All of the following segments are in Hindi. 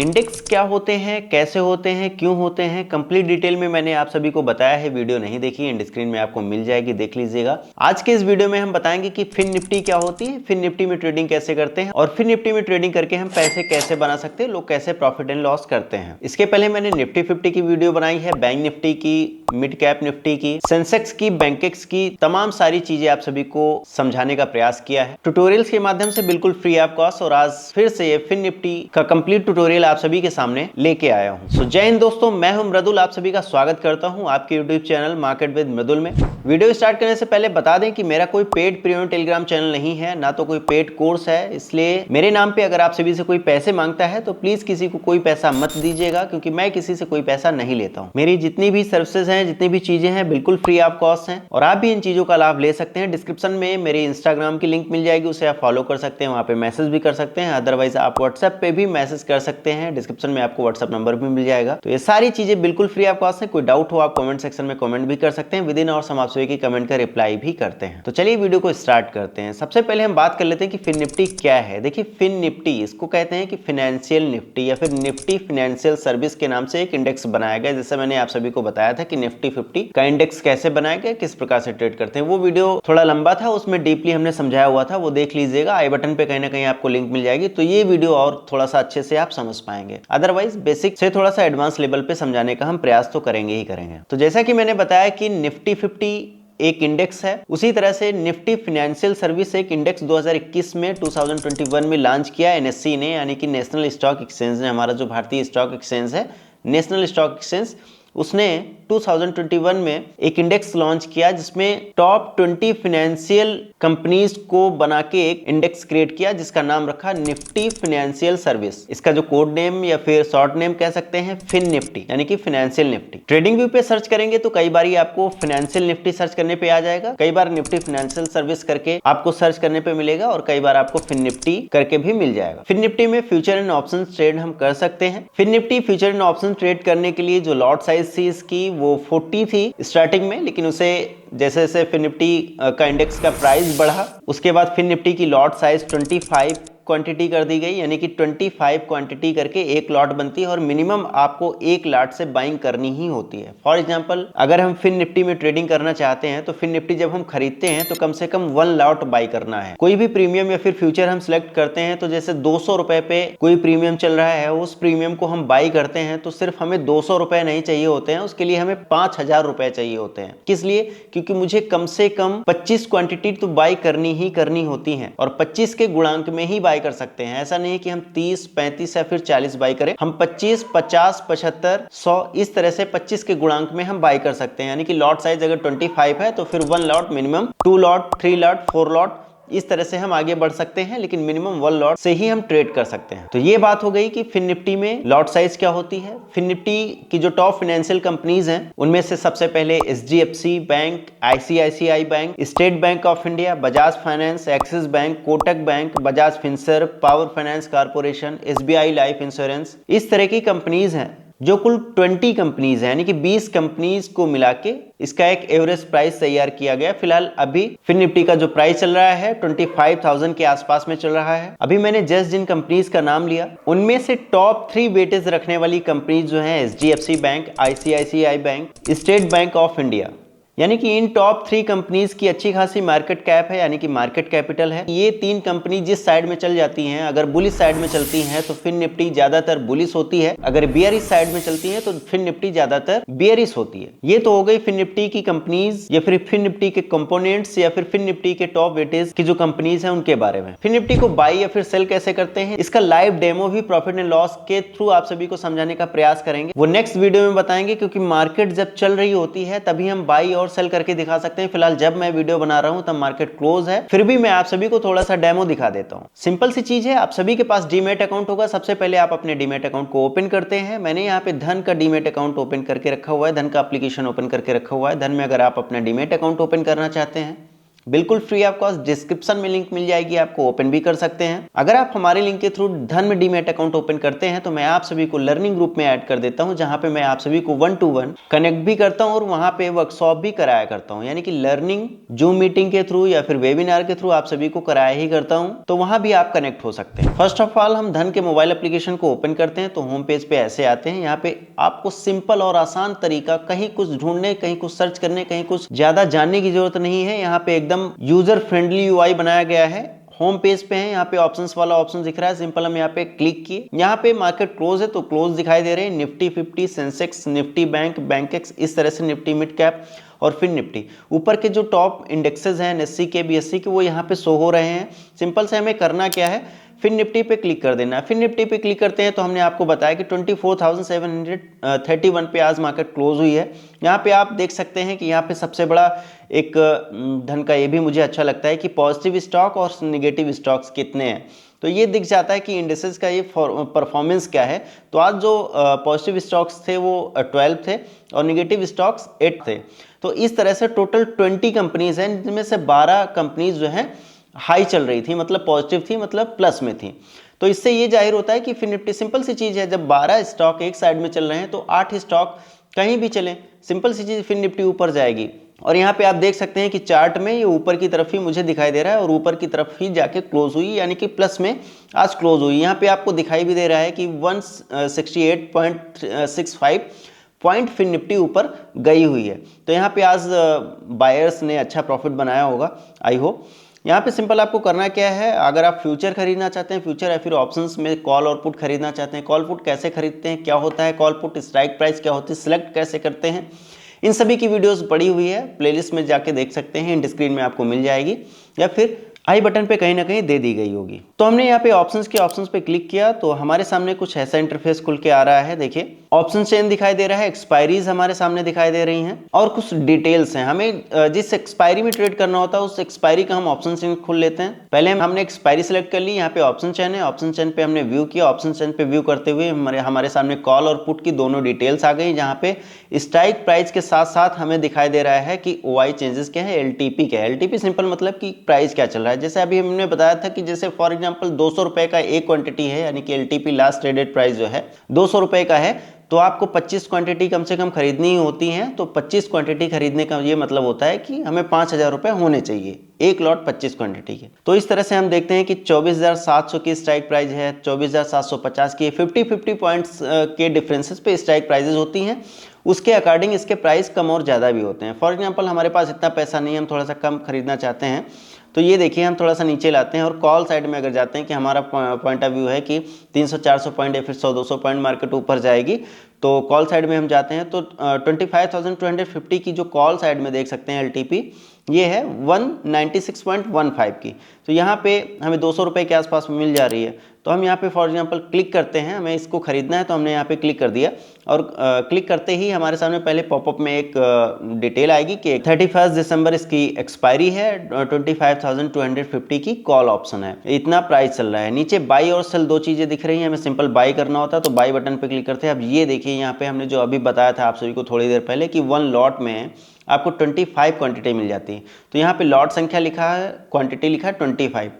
इंडेक्स क्या होते हैं, कैसे होते हैं, क्यों होते हैं, कंप्लीट डिटेल में मैंने आप सभी को बताया है। वीडियो नहीं देखी, एंड स्क्रीन में आपको मिल जाएगी, देख लीजिएगा। आज के इस वीडियो में हम बताएंगे कि फिन निफ्टी क्या होती है, फिन निफ्टी में ट्रेडिंग कैसे करते हैं और फिन निफ्टी में ट्रेडिंग करके हम पैसे कैसे बना सकते हैं, लोग कैसे प्रॉफिट एंड लॉस करते हैं। इसके पहले मैंने निफ्टी 50 की वीडियो बनाई है, बैंक निफ्टी की, मिड कैप निफ्टी की, सेंसेक्स की, बैंकेक्स की, तमाम सारी चीजें आप सभी को समझाने का प्रयास किया है ट्यूटोरियल्स के माध्यम से, बिल्कुल फ्री ऑफ कॉस्ट। और आज फिर से ये फिन निफ्टी का कंप्लीट ट्यूटोरियल आप सभी के सामने लेके आया हूं। सो जय हिंद दोस्तों, मैं हूं मृदुल, आप सभी का स्वागत करता हूं आपके यूट्यूब चैनल मार्केट विद मृदुल में। वीडियो स्टार्ट करने से पहले बता दें कि मेरा कोई पेड प्रीमियम टेलीग्राम चैनल नहीं है, ना तो कोई पेड कोर्स है, इसलिए मेरे नाम पे अगर आप सभी से कोई पैसे मांगता है तो प्लीज किसी को कोई पैसा मत दीजिएगा, क्योंकि मैं किसी से कोई पैसा नहीं लेता हूं। मेरी जितनी भी सर्विसेज हैं, जितनी भी चीजें हैं, बिल्कुल फ्री ऑफ कॉस्ट हैं और आप भी इन चीजों का लाभ ले सकते हैं। डिस्क्रिप्शन में मेरे इंस्टाग्राम की लिंक मिल जाएगी, उसे आप फॉलो कर सकते हैं, वहां पे मैसेज भी कर सकते हैं। अदरवाइज आप व्हाट्सएप पे भी मैसेज कर सकते हैं, डिस्क्रिप्शन में आपको व्हाट्सएप नंबर भी मिल जाएगा। तो ये सारी चीजें बिल्कुल फ्री ऑफ कॉस्ट है। कोई डाउट हो आप कमेंट सेक्शन में कमेंट भी कर सकते हैं, विद इन और हम आप सभी की कमेंट का रिप्लाई भी करते हैं। तो चलिए वीडियो को स्टार्ट करते हैं। सबसे पहले हम बात कर लेते हैं कि फिन निफ्टी क्या है। देखिए, फिन निफ्टी इसको कहते हैं कि फाइनेंशियल निफ्टी या फिर निफ्टी फाइनेंशियल सर्विस के नाम से एक इंडेक्स बनाया गया। जैसे मैंने आप सभी को बताया था कि निफ्टी 50 का इंडेक्स कैसे बनाया गया, किस प्रकार से ट्रेड करते हैं, वो वीडियो थोड़ा लंबा था, उसमें डीपली हमने समझाया हुआ था, वो देख लीजिएगा। आई बटन पे कहीं ना कहीं आपको लिंक मिल जाएगी, तो ये वीडियो और थोड़ा सा अच्छे से आप समझ पाएंगे। अदरवाइज बेसिक से थोड़ा सा एडवांस लेवल पे समझाने का हम प्रयास तो करेंगे ही करेंगे। तो जैसा कि मैंने बताया कि निफ्टी 50 एक इंडेक्स है, उसी तरह से निफ्टी फाइनेंशियल सर्विस एक इंडेक्स 2021 में 2021 में लॉन्च किया एनएससी ने, यानी कि नेशनल स्टॉक एक्सचेंज ने। हमारा जो भारतीय स्टॉक एक्सचेंज है, नेशनल स्टॉक एक्सचेंज, उसने 2021 में एक इंडेक्स लॉन्च किया जिसमें टॉप 20 फाइनेंशियल कंपनीज को बना के एक इंडेक्स क्रिएट किया, जिसका नाम रखा निफ्टी फाइनेंशियल सर्विस। इसका जो कोड नेम या फिर शॉर्ट नेम कह सकते हैं, फिन निफ्टी, यानी कि फाइनेंशियल निफ्टी। ट्रेडिंग व्यू पे सर्च करेंगे तो कई बार आपको फाइनेंशियल निफ्टी सर्च करने पे आ जाएगा, कई बार निफ्टी फाइनेंशियल सर्विस करके आपको सर्च करने पे मिलेगा और कई बार आपको फिन निफ्टी करके भी मिल जाएगा। फिन निफ्टी में फ्यूचर एंड ऑप्शन ट्रेड हम कर सकते हैं। Fin Nifty future and option trade करने के लिए जो लॉट साइज थी इसकी, वो 40 थी स्टार्टिंग में, लेकिन उसे जैसे जैसे फिन निफ्टी का इंडेक्स का प्राइस बढ़ा, उसके बाद फिन निफ्टी की लॉट साइज 25 क्वांटिटी कर दी गई, यानी कि 25 क्वांटिटी करके एक लॉट बनती है और मिनिमम आपको एक लॉट से बाइंग करनी ही होती है। फॉर एग्जांपल, अगर हम फिन निफ्टी में ट्रेडिंग करना चाहते हैं तो फिन निफ्टी जब हम खरीदते हैं तो कम से कम 1 लॉट बाई करना है। कोई भी प्रीमियम या फिर फ्यूचर हम सिलेक्ट करते हैं तो जैसे 200 रुपए पे कोई प्रीमियम चल रहा है, उस प्रीमियम को हम बाई करते हैं तो सिर्फ हमें 200 रुपए नहीं चाहिए होते हैं, उसके लिए हमें 5000 रुपए चाहिए होते हैं। किस लिए? क्योंकि मुझे कम से कम 25 क्वांटिटी तो बाई करनी ही करनी होती है और 25 के गुणांक में ही बाई कर सकते हैं। ऐसा नहीं कि हम 30, 35 या फिर 40 बाई करें, हम 25, 50, 75, 100 इस तरह से 25 के गुणांक में हम बाई कर सकते हैं। यानी कि लॉट साइज अगर 25 है तो फिर 1 lot minimum, 2 lot, 3 lot, 4 lot, इस तरह से हम आगे बढ़ सकते हैं, लेकिन मिनिमम 1 लॉट से ही हम ट्रेड कर सकते हैं। तो ये बात हो गई कि फिन निफ्टी में लॉट साइज क्या होती है। फिन निफ्टी की जो टॉप फाइनेंशियल कंपनीज हैं, उनमें से सबसे पहले HDFC bank, ICICI bank, state bank of India, Bajaj finance, axis bank, Kotak bank, Bajaj Finserv, power finance corporation, SBI life insurance, इस तरह की कंपनीज हैं जो कुल 20 कंपनीज है, यानी कि 20 कंपनीज को मिला के इसका एक एवरेज प्राइस तैयार किया गया। फिलहाल अभी फिन निफ्टी का जो प्राइस चल रहा है 25,000 के आसपास में चल रहा है। अभी मैंने जस्ट जिन कंपनीज का नाम लिया, उनमें से टॉप 3 वेटेज रखने वाली कंपनीज जो है HDFC bank, ICICI bank, state bank of India, यानी कि इन टॉप 3 कंपनीज की अच्छी खासी मार्केट कैप है, यानी कि मार्केट कैपिटल है। ये 3 कंपनी जिस साइड में चल जाती हैं, अगर बुलिश साइड में चलती हैं तो फिन निफ्टी ज्यादातर बुलिश होती है, अगर बियरिश साइड में चलती है तो फिन निफ्टी ज्यादातर बियरिश होती है। ये तो हो गई फिन निफ्टी की कंपनीज या फिर फिन निफ्टी के कंपोनेंट्स या फिर फिन निफ्टी के टॉप वेटेज की जो कंपनीज है उनके बारे में। फिन निफ्टी को बाई या फिर सेल कैसे करते हैं, इसका लाइव डेमो भी प्रॉफिट एंड लॉस के थ्रू आप सभी को समझाने का प्रयास करेंगे, वो नेक्स्ट वीडियो में बताएंगे, क्योंकि मार्केट जब चल रही होती है तभी हम बाई और सेल करके दिखा सकते हैं। फिलहाल जब मैं वीडियो बना रहा हूं तब मार्केट क्लोज है, फिर भी मैं आप सभी को थोड़ा सा डेमो दिखा देता हूं। सिंपल सी चीज है, आप सभी के पास डीमैट अकाउंट होगा। सबसे पहले आप अपने डीमैट अकाउंट को ओपन करते हैं। मैंने यहाँ पे धन का डीमैट अकाउंट ओपन करके रखा हुआ है, धन का एप्लीकेशन ओपन करके रखा हुआ है। धन में अगर आप अपना डीमैट अकाउंट ओपन करना चाहते हैं बिल्कुल फ्री ऑफ कॉस्ट, डिस्क्रिप्शन में लिंक मिल जाएगी, आपको ओपन भी कर सकते हैं। अगर आप हमारे लिंक के थ्रू धन डीमैट अकाउंट ओपन करते हैं तो मैं आप सभी को लर्निंग ग्रुप में ऐड कर देता हूं, जहां पे मैं आप सभी को 1 to 1 कनेक्ट भी करता हूं और वहां पे वर्कशॉप भी कराया करता हूं, यानी कि लर्निंग जूम मीटिंग के थ्रू या फिर वेबिनार के थ्रू आप सभी को कराया ही करता हूं, तो वहां भी आप कनेक्ट हो सकते हैं। फर्स्ट ऑफ ऑल हम धन के मोबाइल एप्लीकेशन को ओपन करते हैं तो होम पेज पे ऐसे आते हैं। यहाँ पे आपको सिंपल और आसान तरीका, कहीं कुछ ढूंढने, कहीं कुछ सर्च करने, कहीं कुछ ज्यादा जानने की जरूरत नहीं है। यहाँ पे एकदम यूजर फ्रेंडली यूआई बनाया गया है। होम पेज पे है, यहाँ पे ऑप्शंस वाला ऑप्शन दिख रहा है, सिंपल हम यहाँ पे क्लिक किए। यहाँ पे मार्केट क्लोज है तो क्लोज दिखाई दे रहे हैं, Nifty 50, Sensex, Nifty bank, Bankex, इस तरह से निफ्टी मिड कैप और फिर निफ्टी। ऊपर के जो टॉप इंडेक्सेस हैं एनएससी के, बीएससी के, वो यहाँ पे शो हो रहे हैं। सिंपल से हमें करना क्या है, फिर निफ्टी पे क्लिक कर देना है। फिर निफ्टी पे क्लिक करते हैं तो हमने आपको बताया कि 24,731 पे आज मार्केट क्लोज हुई है। यहाँ पे आप देख सकते हैं कि यहाँ पे सबसे बड़ा एक धन का ये भी मुझे अच्छा लगता है कि पॉजिटिव स्टॉक और नेगेटिव स्टॉक्स कितने हैं, तो ये दिख जाता है कि इंडिसेस का ये परफॉर्मेंस क्या है। तो आज जो पॉजिटिव स्टॉक्स थे वो 12 थे और नेगेटिव स्टॉक्स 8 थे। तो इस तरह से टोटल 20 कंपनीज हैं, जिनमें से 12 कंपनीज जो हैं हाई चल रही थी, मतलब पॉजिटिव थी, मतलब प्लस में थी। तो इससे ये जाहिर होता है कि फिर निफ्टी, सिंपल सी चीज़ है, जब 12 स्टॉक एक साइड में चल रहे हैं तो 8 स्टॉक कहीं भी चलें, सिंपल सी चीज़, फिर निफ्टी ऊपर जाएगी। और यहाँ पे आप देख सकते हैं कि चार्ट में ये ऊपर की तरफ ही मुझे दिखाई दे रहा है और ऊपर की तरफ ही जाके क्लोज हुई, यानी कि प्लस में आज क्लोज हुई। यहाँ पे आपको दिखाई भी दे रहा है कि 168.65 पॉइंट फिर निफ्टी ऊपर गई हुई है। तो यहाँ पे आज बायर्स ने अच्छा प्रॉफिट बनाया होगा, आई होप। यहाँ पे सिंपल आपको करना क्या है, अगर आप फ्यूचर खरीदना चाहते हैं, फ्यूचर या फिर ऑप्शंस में कॉल और पुट खरीदना चाहते हैं, कॉल पुट कैसे खरीदते हैं, क्या होता है कॉल पुट, स्ट्राइक प्राइस क्या होती है, सिलेक्ट कैसे करते हैं, इन सभी की वीडियोस पड़ी हुई है, प्लेलिस्ट में जाके देख सकते हैं, इंड स्क्रीन में आपको मिल जाएगी या फिर आई बटन पे कहीं ना कहीं दे दी गई होगी। तो हमने यहाँ पे ऑप्शंस पे क्लिक किया तो हमारे सामने कुछ ऐसा इंटरफेस खुल के आ रहा है। देखिए ऑप्शन चेन दिखाई दे रहा है, एक्सपायरीज हमारे सामने दिखाई दे रही हैं और कुछ डिटेल्स हैं। हमें जिस एक्सपायरी में ट्रेड करना होता है उस एक्सपायरी का हम ऑप्शन चेन खोल लेते हैं। पहले हमने एक्सपायरी सेलेक्ट कर ली, यहाँ पे ऑप्शन चेन है, ऑप्शन चेन पे हमने व्यू किया। ऑप्शन चेन पे व्यू करते हुए हमारे सामने कॉल और पुट की दोनों डिटेल्स आ गई, जहाँ पे स्ट्राइक प्राइस के साथ साथ हमें दिखाई दे रहा है कि ओआई चेंजेस क्या है, एलटीपी क्या है। एलटीपी सिंपल मतलब कि प्राइस क्या चल रहा है। जैसे अभी हमने बताया था कि जैसे फॉर एग्जांपल 200 रुपए का एक क्वांटिटी है, यानी कि एलटीपी लास्ट ट्रेडेड प्राइस जो है 200 रुपए का है, तो आपको 25 क्वांटिटी कम से कम खरीदनी ही होती है। तो 25 क्वांटिटी खरीदने का ये मतलब होता है कि हमें 5,000 रुपए होने चाहिए, एक लॉट 25 क्वांटिटी के। तो इस तरह से हम देखते हैं कि 24,700 की स्ट्राइक प्राइस है, 24,750 की, 50-50 पॉइंट्स के डिफरेंसेस पे स्ट्राइक प्राइजेस होती हैं। उसके अकॉर्डिंग इसके प्राइस कम और ज़्यादा भी होते हैं। फॉर एग्जांपल हमारे पास इतना पैसा नहीं है, हम थोड़ा सा कम खरीदना चाहते हैं, तो ये देखिए हम थोड़ा सा नीचे लाते हैं और कॉल साइड में अगर जाते हैं कि हमारा पॉइंट ऑफ व्यू है कि 300-400 पॉइंट या फिर 100-200 पॉइंट मार्केट ऊपर जाएगी, तो कॉल साइड में हम जाते हैं तो 25,250 की जो कॉल साइड में देख सकते हैं एलटीपी, ये है 196.15 की। तो यहाँ पे हमें 200 रुपये के आसपास मिल जा रही है। तो हम यहाँ पे फॉर एग्जांपल क्लिक करते हैं, हमें इसको खरीदना है तो हमने यहाँ पे क्लिक कर दिया और क्लिक करते ही हमारे सामने पहले पॉपअप में एक डिटेल आएगी कि 31 दिसंबर इसकी एक्सपायरी है, 25,250 की कॉल ऑप्शन है, इतना प्राइस चल रहा है। नीचे बाई और सेल दो चीज़ें दिख रही हैं, हमें सिंपल बाई करना होता है तो बाई बटन पर क्लिक करते हैं। अब ये देखिए यहाँ पे हमने जो अभी बताया था आप सभी को थोड़ी देर पहले कि 1 लॉट में आपको 25 क्वांटिटी मिल जाती है। तो यहाँ पे लॉट संख्या लिखा है, क्वांटिटी लिखा है 25।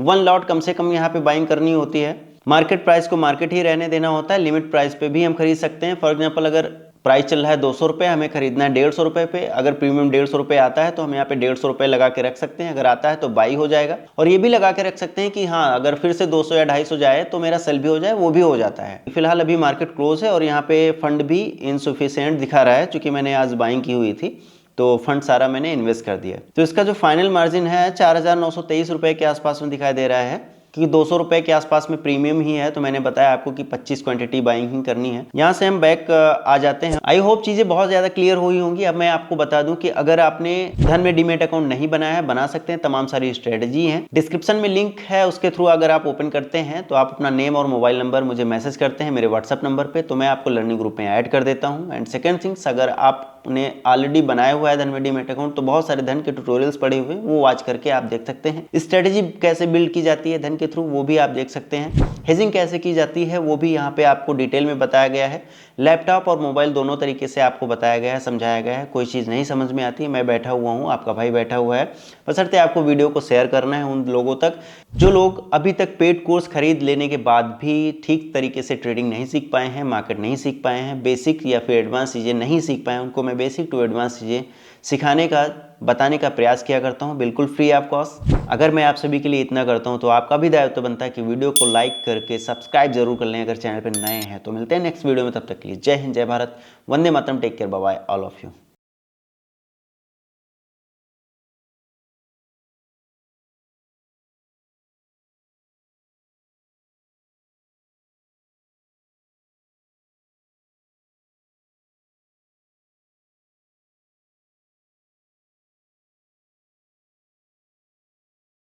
1 लॉट कम से कम यहाँ पे बाइंग करनी होती है। मार्केट प्राइस को मार्केट ही रहने देना होता है, लिमिट प्राइस पे भी हम खरीद सकते हैं। फॉर एग्जांपल अगर प्राइस चल रहा है 200 रुपये, हमें खरीदना है 150 रुपये पे, अगर प्रीमियम 150 रुपये आता है तो हम यहाँ पे 150 रुपये लगा के रख सकते हैं, अगर आता है तो बाई हो जाएगा। और ये भी लगा के रख सकते हैं कि हाँ अगर फिर से 200 या 250 जाए तो मेरा सेल भी हो जाए, वो भी हो जाता है। फिलहाल अभी मार्केट क्लोज है और यहाँ पे फंड भी इनसफिशियंट दिखा रहा है, चूंकि मैंने आज बाइंग की हुई थी तो फंड सारा मैंने इन्वेस्ट कर दिया। तो इसका जो फाइनल मार्जिन है 4,923 रुपये के आसपास में दिखाई दे रहा है, क्योंकि 200 रुपये के आसपास में प्रीमियम ही है। तो मैंने बताया आपको कि 25 क्वांटिटी बाइंग ही करनी है। यहाँ से हम बैक आ जाते हैं। आई होप चीज़ें बहुत ज़्यादा क्लियर हुई होंगी। अब मैं आपको बता दूं कि अगर आपने धन में डीमेट अकाउंट नहीं बनाया है, बना सकते हैं, तमाम सारी स्ट्रेटजी है। डिस्क्रिप्शन में लिंक है, उसके थ्रू अगर आप ओपन करते हैं तो आप अपना नेम और मोबाइल नंबर मुझे मैसेज करते हैं मेरे व्हाट्सअप नंबर पर, तो मैं आपको लर्निंग ग्रुप में ऐड कर देता हूँ। एंड सेकेंड थिंग्स, अगर आपने ऑलरेडी बनाया हुआ है धन में डीमेट अकाउंट तो बहुत सारे धन के ट्यूटोरियल्स पड़े हुए हैं, वो वॉच करके आप देख सकते हैं। स्ट्रेटजी कैसे बिल्ड की जाती है, धन के थ्रू, वो भी आप देख सकते हैं। हेजिंग कैसे की जाती है वो भी यहाँ पे आपको डिटेल में बताया गया है। लैपटॉप और मोबाइल दोनों तरीके से आपको बताया गया है, समझाया गया है। कोई चीज़ नहीं समझ में आती है, मैं बैठा हुआ हूँ, आपका भाई बैठा हुआ है, बशर्ते आपको वीडियो को शेयर करना है उन लोगों तक जो लोग अभी तक पेड कोर्स खरीद लेने के बाद भी ठीक तरीके से ट्रेडिंग नहीं सीख पाए हैं, मार्केट नहीं सीख पाए हैं, बेसिक या फिर एडवांस चीज़ें नहीं सीख पाए हैं। उनको मैं बेसिक टू एडवांस चीज़ें सिखाने का, बताने का प्रयास किया करता हूं, बिल्कुल फ्री ऑफ कॉस्ट। अगर मैं आप सभी के लिए इतना करता हूं तो आपका भी दायित्व बनता है कि वीडियो को लाइक करके सब्सक्राइब जरूर कर लें अगर चैनल पर नए हैं। तो मिलते हैं नेक्स्ट वीडियो में, तब तक के लिए जय हिंद, जय भारत, वंदे मातरम, take care, bye bye all of you.